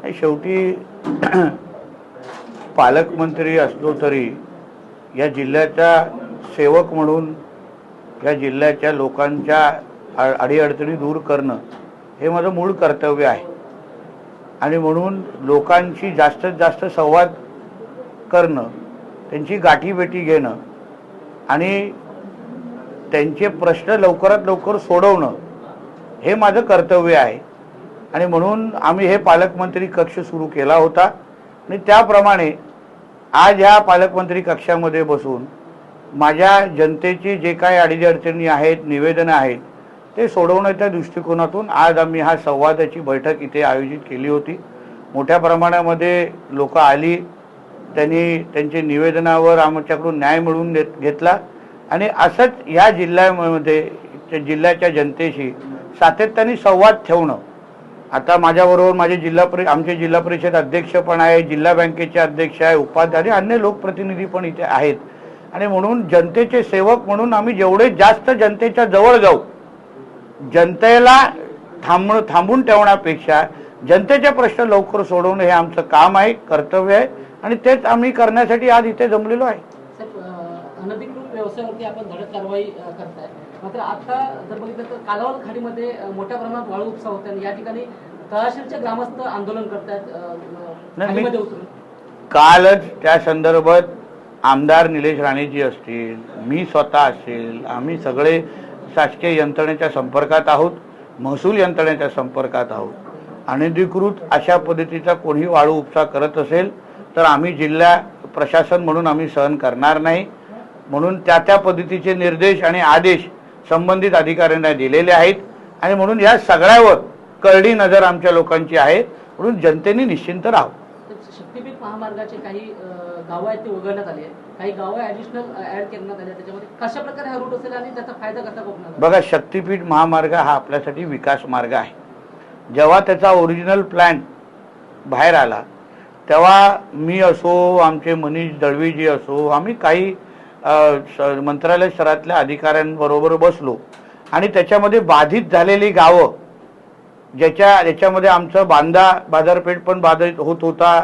शेवटी पालकमंत्री असलो तरी या जिल्ह्याचा सेवक म्हणून या जिल्ह्याच्या लोकांच्या अडीअडचणी दूर करणं हे माझं मूळ कर्तव्य आहे आणि म्हणून लोकांशी जास्तीत जास्त संवाद करणं, त्यांची गाठीभेटी घेणं आणि त्यांचे प्रश्न लवकरात लवकर सोडवणं हे माझं कर्तव्य आहे आणि म्हणून आम्ही हे पालकमंत्री कक्ष सुरू केला होता आणि त्याप्रमाणे आज ह्या पालकमंत्री कक्षामध्ये बसून माझ्या जनतेची जे काही अडीअडचणी आहेत, निवेदनं आहेत ते सोडवण्याच्या दृष्टिकोनातून आज आम्ही हा संवादाची बैठक इथे आयोजित केली होती। मोठ्या प्रमाणामध्ये लोक आली, त्यांनी त्यांचे निवेदनावर आमच्याकडून न्याय मिळवून घेतला आणि असंच ह्या जिल्ह्यामध्ये जिल्ह्याच्या जनतेशी सातत्याने संवाद ठेवणं। आता माझ्याबरोबर माझे आमचे जिल्हा परिषद अध्यक्ष पण आहे, जिल्हा बँकेचे अध्यक्ष आहे, उपाध्यक्ष आणि अन्य लोकप्रतिनिधी पण इथे आहेत आणि म्हणून जनतेचे सेवक म्हणून आम्ही जेवढे जास्त जनतेच्या जवळ जाऊ, जनतेला थांबून ठेवण्यापेक्षा जनतेचे प्रश्न लवकर सोडवणं हे आमचं काम आहे, कर्तव्य आहे आणि तेच आम्ही करण्यासाठी आज इथे जमलेलो आहे। अनधिकृत व्यवसायावरती आपण धडक कारवाई करताय, मात्र आता जर बघितलं तर कालावल खाडीमध्ये मोठ्या प्रमाणात वाळू उपसा होत आहे, या ठिकाणी तहसीलचे ग्रामस्थ आंदोलन करतायत उतरून। कालच त्या संदर्भात आमदार निलेश राणेजी असतील, मी स्वतः असेल, आम्ही सगळे शासकीय यंत्रणेच्या संपर्कात आहोत, महसूल यंत्रणेच्या संपर्कात आहोत। अनधिकृत अशा पद्धतीचा कोणी वाळू उपसा करत असेल तर आम्ही जिल्हा प्रशासन म्हणून आम्ही सहन करणार नाही, म्हणून त्या पद्धतीचे निर्देश आणि आदेश संबंधित अधिकाऱ्यांना दिलेले आहेत आणि म्हणून या सगळ्यावर करडी नजर आमच्या लोकांची आहे, म्हणून जनतेने निश्चिंत राहावं। शक्तीपीठ महामार्गाचे काही गावं आहेत ते वगळण्यात आले, काही गावं ॲडिशनल ॲड करण्यात आले, त्याच्यामध्ये कशा प्रकारे हा रूट असेल आणि त्याचा फायदा कसा होणार? बघा, शक्तीपीठ महामार्ग हा आपल्यासाठी विकास मार्ग आहे। जेव्हा त्याचा ओरिजिनल प्लॅन बाहेर आला तेव्हा मी असो, आमचे मनीष दळवीजी असो, आम्ही काही मंत्रालय स्तरातल्या अधिकाऱ्यांबरोबर बसलो आणि त्याच्यामध्ये बाधित झालेली गावं ज्याच्यामध्ये आमचं बांदा बाजारपेठ पण बाधित होत होता,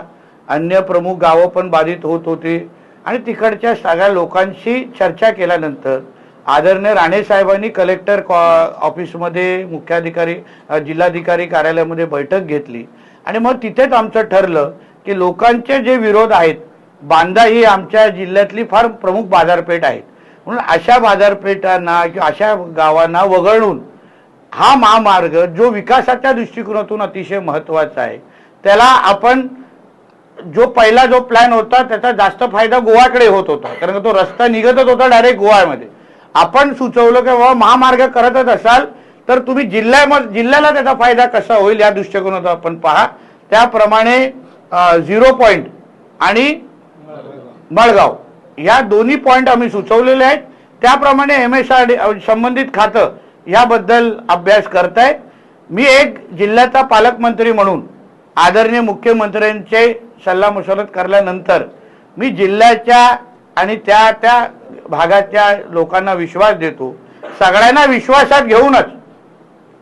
अन्य प्रमुख गावं पण बाधित होत होती आणि तिकडच्या सगळ्या लोकांशी चर्चा केल्यानंतर आदरणीय राणे साहेबांनी कलेक्टर ऑफिसमध्ये मुख्याधिकारी जिल्हाधिकारी कार्यालयामध्ये बैठक घेतली आणि मग तिथेच आमचं ठरलं की लोकांचे जे विरोध आहेत, बांदा ही आमच्या जिल्ह्यातली फार प्रमुख बाजारपेठ आहे, म्हणून अशा बाजारपेठांना किंवा अशा गावांना वगळून हा महामार्ग जो विकासाच्या दृष्टिकोनातून अतिशय महत्त्वाचा आहे त्याला आपण पहिला जो प्लॅन होता त्याचा जास्त फायदा गोवाकडे होत होता, कारण तो रस्ता निघतच होता डायरेक्ट गोव्यामध्ये। आपण सुचवलं की बाबा महामार्ग करतच असाल तर तुम्ही जिल्ह्याला त्याचा फायदा कसा होईल या दृष्टिकोनातून आपण पहा। त्याप्रमाणे 0 पॉइंट आणि मळगाव या दोन्ही पॉइंट आम्ही सुचवलेले आहेत। त्याप्रमाणे MSRD संबंधित खातं याबद्दल अभ्यास करतायत। मी एक जिल्ह्याचा पालकमंत्री म्हणून आदरणीय मुख्यमंत्र्यांचे सल्लामसलत करल्यानंतर मी जिल्ह्याच्या आणि त्या भागाच्या लोकांना विश्वास देतो, सगळ्यांना विश्वासात घेऊनच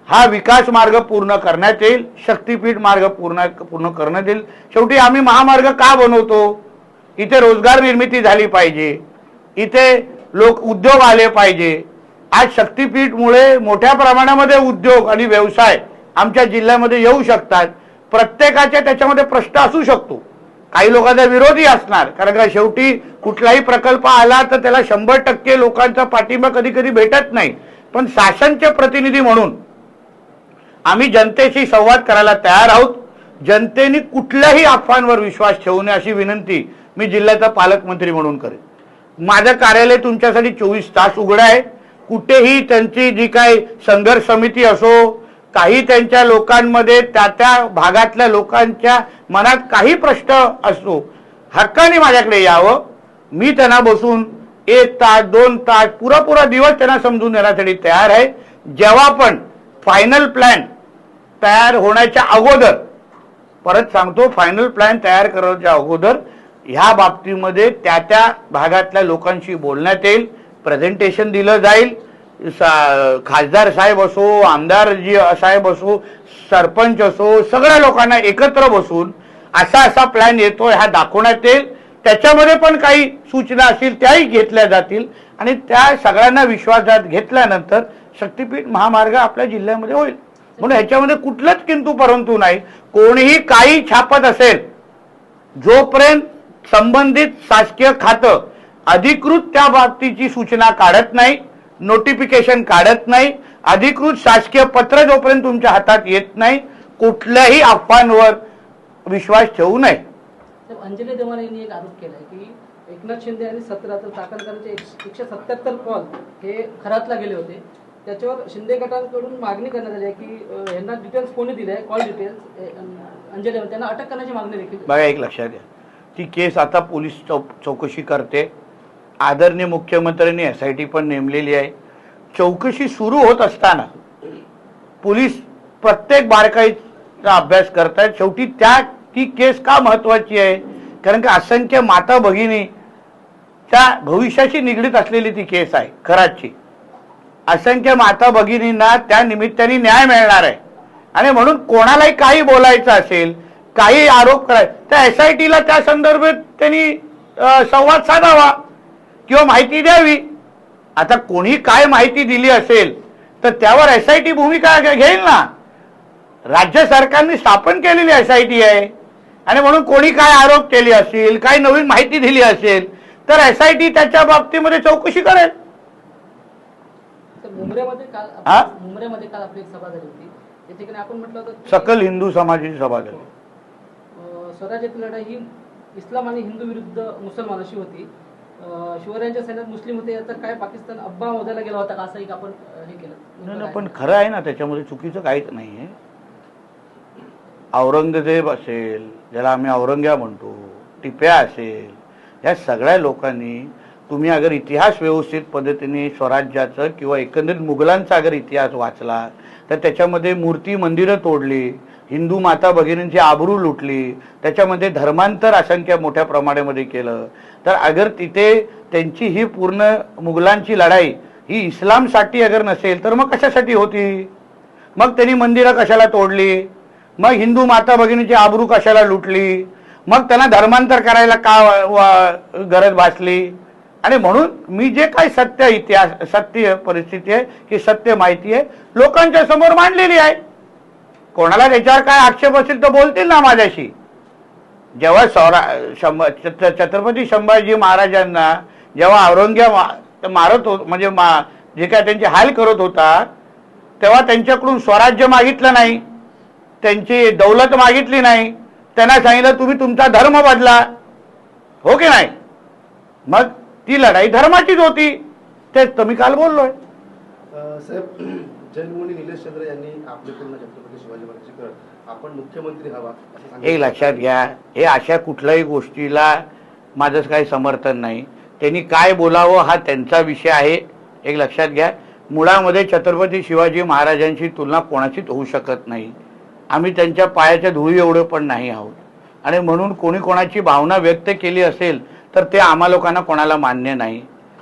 हा विकास मार्ग पूर्ण करण्यात येईल, शक्तीपीठ मार्ग पूर्ण करण्यात येईल। शेवटी आम्ही महामार्ग का बनवतो? इथे रोजगार निर्मिती झाली पाहिजे, इथे उद्योग आले पाहिजे। आज शक्तीपीठमुळे मोठ्या प्रमाणामध्ये उद्योग आणि व्यवसाय आमच्या जिल्ह्यामध्ये येऊ शकतात। प्रत्येकाच्या त्याच्यामध्ये प्रश्न असू शकतो, काही लोकांचा विरोधी असणार, कारण का शेवटी कुठलाही प्रकल्प आला तर त्याला 100% लोकांचा पाठिंबा कधी कधी भेटत नाही, पण शासनचे प्रतिनिधी म्हणून आम्ही जनतेशी संवाद करायला तयार आहोत। जनतेने कुठल्याही अफवांवर विश्वास ठेवू नये अशी विनंती मी जिल्ह्याचा पालकमंत्री म्हणून करेन। माझं कार्यालय तुमच्यासाठी 24 तास उघडं आहे। कुठेही त्यांची जी काही संघर्ष समिती असो, काही त्यांच्या लोकांमध्ये त्या भागातल्या लोकांच्या मनात काही प्रश्न असो, हक्काने माझ्याकडे यावं। मी त्यांना बसून 1 तास 2 तास पुरा दिवस त्यांना समजून देण्यासाठी तयार आहे। जेव्हा पण फायनल प्लॅन तयार होण्याच्या अगोदर, परत सांगतो, फायनल प्लॅन तयार करण्याच्या अगोदर ह्या बाबतीमध्ये त्या भागातल्या लोकांशी बोलण्यात येईल, प्रेझेंटेशन दिलं जाईल खासदार साहेब असो, आमदार जी साहेब असो, सरपंच असो, सगळ्या लोकांना एकत्र बसून असा असा प्लॅन येतोय हा दाखवण्यात येईल. त्याच्यामध्ये पण काही सूचना असतील त्याही घेतल्या जातील आणि त्या सगळ्यांना विश्वासात घेतल्यानंतर शक्तीपीठ महामार्ग आपल्या जिल्ह्यामध्ये होईल. म्हणून ह्याच्यामध्ये कुठलंच किंतु परंतु नाही. कोणीही काही छापत असेल, जोपर्यंत संबंधित शासकीय खातं अधिकृत त्या बाबतीची सूचना काढत नाही, नोटिफिकेशन काढत नाही, अधिकृत शासकीय पत्र जोपर्यंत तुमच्या हातात येत नाही, कुठल्याही अफवांवर विश्वास ठेवू नये. अंजली देवाने यांनी एक आरोप केलाय की एकनाथ शिंदे यांनी 17 तर चाकणकरांचे 177 कॉल हे खरातला गेले होते. त्याच्यावर शिंदे गटाकडून मागणी करण्यात आली आहे की यांना डिटेल्स कोणी दिले आहे, कॉल डिटेल्स, अंजली देवाने त्यांना अटक करण्याची मागणी देखील. बघा, एक लक्षात घ्या, ती केस आता पोलीस चौकशी करते. आदरणीय मुख्यमंत्र्यांनी SIT पण नेमलेली आहे. चौकशी सुरू होत असताना पोलीस प्रत्येक बारकाईचा अभ्यास करतायत. शेवटी ती केस का महत्वाची आहे, कारण की असंख्य माता भगिनीच्या भविष्याशी निगडीत असलेली ती केस आहे खराची. असंख्य माता भगिनींना त्या निमित्ताने न्याय मिळणार आहे आणि म्हणून कोणालाही काही बोलायचं असेल, काही आरोप करायचे, त्या SITला त्या संदर्भात त्यांनी संवाद साधावा किंवा माहिती द्यावी. आता कोणी काय माहिती दिली असेल तर त्यावर SIT भूमिका घेईल ना. राज्य सरकारने स्थापन केलेली SIT आहे आणि म्हणून कोणी काय आरोप केले असतील, काही नवीन माहिती दिली असेल तर SIT त्याच्या बाबतीमध्ये चौकशी करेल. मुंबईमध्ये काल आपली एक सभा झाली होती, त्या ठिकाणी आपण म्हटलं होतं सकल हिंदू समाजाची सभा झाली. स्वराज्याची लढाई ही इस्लाम आणि हिंदू विरुद्ध मुसलमान अशी होती. शिवरायांच्या सैन्यात मुस्लिम होते, याचा काय पाकिस्तान अब्बा मोदायला गेला होता का, असं एक आपण हे केलं. पण खरं आहे ना, त्याच्यामध्ये चुकीचं काहीच नाहीये. औरंगजेब असेल, ज्याला आम्ही औरंग्या म्हणतो, टिप्या असेल, या सगळ्या लोकांनी, तुम्ही अगर इतिहास व्यवस्थित पद्धतीने स्वराज्याचं किंवा एकंदरीत मुघलांचा अगर इतिहास वाचला तर त्याच्यामध्ये मूर्ती मंदिरं तोडली, हिंदू माता भगिनींची आबरू लुटली, त्याच्यामध्ये धर्मांतर असंख्य मोठ्या प्रमाणामध्ये केलं. तर अगर तिथे त्यांची ही पूर्ण मुघलांची लढाई ही इस्लामसाठी अगर नसेल तर मग कशासाठी होती? मग त्यांनी मंदिरं कशाला तोडली? मग हिंदू माता भगिनीची आबरू कशाला लुटली? मग त्यांना धर्मांतर करायला का गरज भासली? आणि म्हणून मी जे काही सत्य इतिहास, सत्य परिस्थिती आहे की सत्य माहिती आहे लोकांच्या समोर मांडलेली आहे. कोणाला त्याच्यावर काय आक्षेप असेल तर बोलतील ना माझ्याशी. जेव्हा छत्रपती संभाजी महाराजांना जेव्हा औरंगजेब मारत होत, म्हणजे जे काय त्यांचे हाल करत होता, तेव्हा त्यांच्याकडून स्वराज्य मागितलं नाही, त्यांची दौलत मागितली नाही. त्यांना सांगितलं तुम्ही तुमचा धर्म बदला, हो की नाही? मग ती लढाई धर्माचीच होती. तेच तर मी काल बोललोय. साहेब, जैनमुनी निलेश चंद्र यांनी आपले पूर्ण छत्रपती शिवाजी महाराजांची कर आपण मुख्यमंत्री हवा असं सांगितलं. एक लक्षात घ्या, हे अशा कुठल्याही गोष्टीला माझं काही समर्थन नाही. त्यांनी काय बोलावं हा त्यांचा विषय आहे. एक लक्षात घ्या, मुळामध्ये छत्रपती शिवाजी महाराजांची तुलना कोणाचीच होऊ शकत नाही. आम्ही त्यांच्या पायाच्या धुळी एवढं पण नाही आहोत आणि म्हणून कोणी कोणाची भावना व्यक्त केली असेल तर ते आम्हा लोकांना कोणाला मान्य नाही.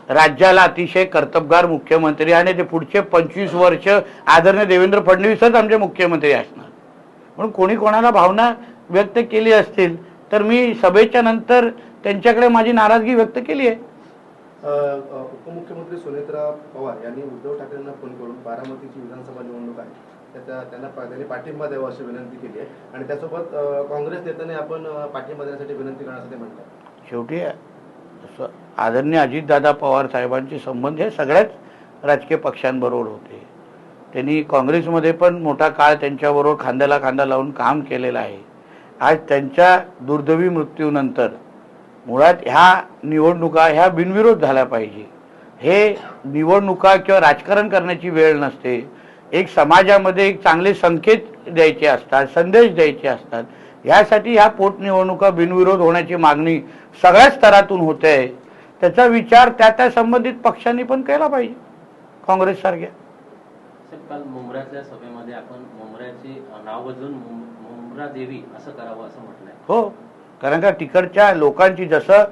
राज्याला अतिशय कर्तबगार मुख्यमंत्री आणि ते पुढचे 25 वर्ष आदरणीय देवेंद्र फडणवीसच आमचे मुख्यमंत्री असणार. म्हणून कोणी कोणाला भावना व्यक्त केली असतील तर मी सभेच्या नंतर त्यांच्याकडे माझी नाराजगी व्यक्त केली आहे. उपमुख्यमंत्री सुनेत्रा पवार यांनी उद्धव ठाकरेंना फोन करून बारामतीची विधानसभा निवडणूक आहे त्यांनी पाठिंबा द्यावा अशी विनंती केली आहे आणि त्यासोबत काँग्रेस नेत्याने आपण पाठिंबा देण्यासाठी विनंती करण्यासाठी ते म्हणतात. शेवटी आदरणीय अजितदादा पवार साहेबांचे संबंध हे सगळ्याच राजकीय पक्षांबरोबर होते. त्यांनी काँग्रेसमध्ये पण मोठा काळ त्यांच्याबरोबर खांद्याला खांदा लावून काम केलेलं आहे. आज त्यांच्या दुर्दैवी मृत्यूनंतर मुळात ह्या निवडणुका ह्या बिनविरोध झाल्या पाहिजे. हे निवडणुका किंवा राजकारण करण्याची वेळ नसते. एक समाजामध्ये एक चांगले संकेत द्यायचे असतात, संदेश द्यायचे असतात. यासाठी ह्या पोटनिवडणुका बिनविरोध होण्याची मागणी सगळ्या स्तरातून होते आहे. त्याचा विचार त्या संबंधित पक्षांनी पण केला पाहिजे, काँग्रेस सारख्या. काल मुंब्र्यातल्या सभेमध्ये आपण मुंब्र्याचे नाव बदलून मुंब्रा देवी असं करावं असं म्हटलंय. हो, कारण का तिकडच्या लोकांची, जसं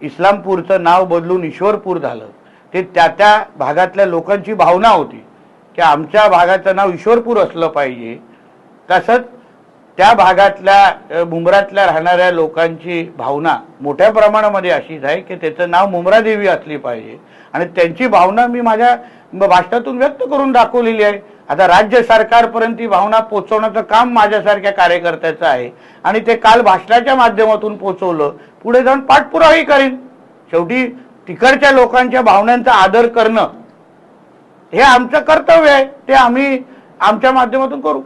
इस्लामपूरचं नाव बदलून ईश्वरपूर झालं ते त्या भागातल्या लोकांची भावना होती की आमच्या भागाचं नाव ईश्वरपूर असलं पाहिजे. तसंच त्या भागातल्या मुंब्रातल्या राहणाऱ्या लोकांची भावना मोठ्या प्रमाणामध्ये अशीच आहे की त्याचं नाव मुंब्रादेवी असली पाहिजे आणि त्यांची भावना मी माझ्या भाषणातून व्यक्त करून दाखवलेली आहे. आता राज्य सरकारपर्यंत ती भावना पोहोचवण्याचं काम माझ्यासारख्या कार्यकर्त्याचं आहे आणि ते काल भाषणाच्या माध्यमातून पोहोचवलं. पुढे जाऊन पाठपुरावाही करीन. शेवटी तिकडच्या लोकांच्या भावनांचा आदर करणं हे आमचं कर्तव्य आहे. ते आम्ही आमच्या माध्यमातून करू.